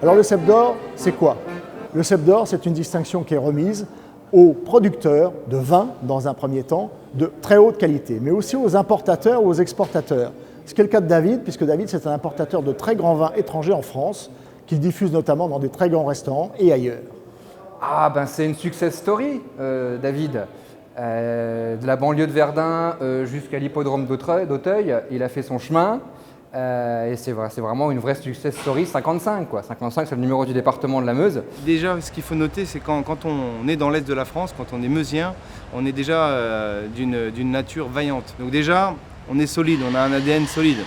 Alors le cep d'or, c'est quoi? Le cep d'or, c'est une distinction qui est remise aux producteurs de vin, dans un premier temps, de très haute qualité, mais aussi aux importateurs ou aux exportateurs. Ce qui est le cas de David, puisque David, c'est un importateur de très grands vins étrangers en France, qu'il diffuse notamment dans des très grands restaurants et ailleurs. Ah ben c'est une success story, David. De la banlieue de Verdun jusqu'à l'hippodrome d'Auteuil, il a fait son chemin. Et c'est vraiment une vraie success story 55 quoi. 55 c'est le numéro du département de la Meuse. Déjà ce qu'il faut noter c'est quand on est dans l'est de la France, quand on est meusien, on est déjà d'une nature vaillante. Donc déjà on est solide, on a un ADN solide.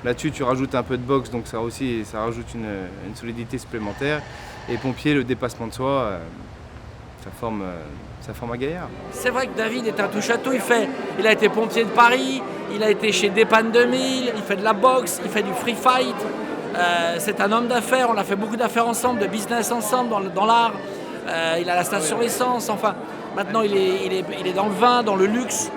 Là-dessus tu rajoutes un peu de boxe donc ça rajoute une solidité supplémentaire. Et pompier, le dépassement de soi, ça forme un gaillard. C'est vrai que David est un touche-à-tout, il a été pompier de Paris, il a été chez Dépanne 2000, il fait de la boxe, il fait du free fight. C'est un homme d'affaires, on a fait beaucoup d'affaires ensemble, de business ensemble dans l'art. Il a la station essence, enfin maintenant il est dans le vin, dans le luxe.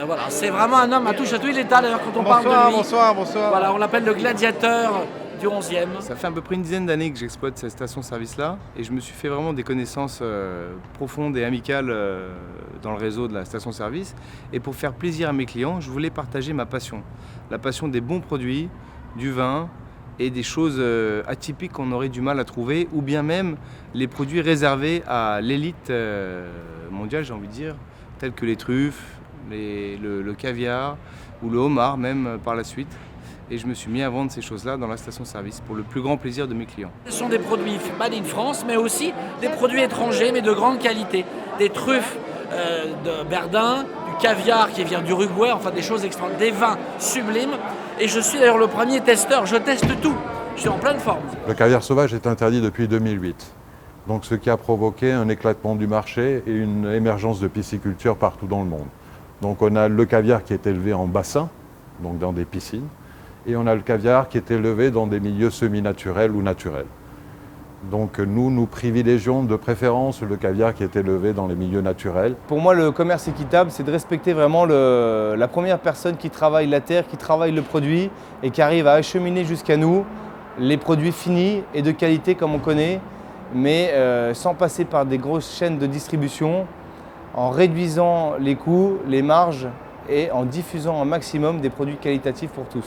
Voilà, c'est vraiment un homme à touche-à-tout, il est là d'ailleurs quand on parle de lui. Bonsoir. Voilà, on l'appelle le gladiateur du 11e. Ça fait à peu près une dizaine d'années que j'exploite cette station-service-là et je me suis fait vraiment des connaissances profondes et amicales dans le réseau de la station-service. Et pour faire plaisir à mes clients, je voulais partager ma passion. La passion des bons produits, du vin et des choses atypiques qu'on aurait du mal à trouver ou bien même les produits réservés à l'élite mondiale, j'ai envie de dire, tels que les truffes, le caviar ou le homard même par la suite. Et je me suis mis à vendre ces choses-là dans la station-service pour le plus grand plaisir de mes clients. Ce sont des produits made in France, mais aussi des produits étrangers, mais de grande qualité. Des truffes de Verdun, du caviar qui vient d'Uruguay, enfin des choses extraordinaires, des vins sublimes. Et je suis d'ailleurs le premier testeur, je teste tout. Je suis en pleine forme. Le caviar sauvage est interdit depuis 2008. Donc ce qui a provoqué un éclatement du marché et une émergence de pisciculture partout dans le monde. Donc on a le caviar qui est élevé en bassin, donc dans des piscines. Et on a le caviar qui est élevé dans des milieux semi-naturels ou naturels. Donc nous privilégions de préférence le caviar qui est élevé dans les milieux naturels. Pour moi, le commerce équitable, c'est de respecter vraiment la première personne qui travaille la terre, qui travaille le produit et qui arrive à acheminer jusqu'à nous les produits finis et de qualité comme on connaît, mais sans passer par des grosses chaînes de distribution, en réduisant les coûts, les marges, et en diffusant un maximum des produits qualitatifs pour tous.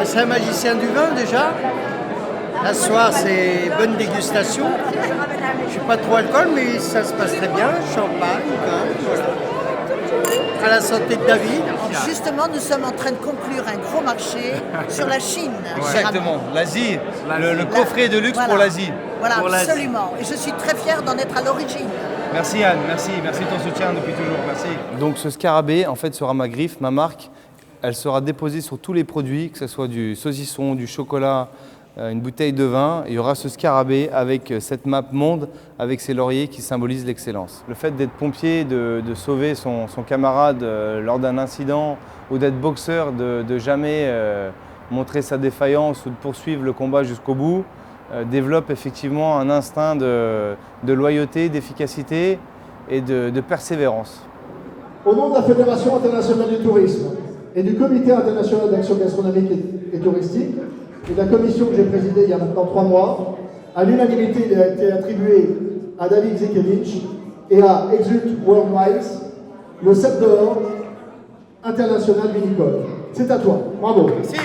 C'est un magicien du vin déjà. La soir, c'est bonne dégustation. Je suis pas trop alcool, mais ça se passe très bien. Champagne, vin, voilà. À la santé de David. Justement, nous sommes en train de conclure un gros marché sur la Chine. Exactement, l'Asie, le coffret de luxe pour l'Asie. Voilà, absolument. Et je suis très fière d'en être à l'origine. Merci Anne, merci de ton soutien depuis toujours, merci. Donc ce scarabée, en fait, sera ma griffe, ma marque. Elle sera déposée sur tous les produits, que ce soit du saucisson, du chocolat, une bouteille de vin. Il y aura ce scarabée avec cette map monde, avec ses lauriers qui symbolisent l'excellence. Le fait d'être pompier, de sauver son camarade lors d'un incident ou d'être boxeur, de jamais montrer sa défaillance ou de poursuivre le combat jusqu'au bout, développe effectivement un instinct de loyauté, d'efficacité et de persévérance. Au nom de la Fédération internationale du tourisme et du Comité international d'action gastronomique et touristique et de la commission que j'ai présidée il y a maintenant 3 mois, à l'unanimité, il a été attribué à David Zekevich et à Exult Worldwide le cep d'or international vinicole. C'est à toi. Bravo. Merci.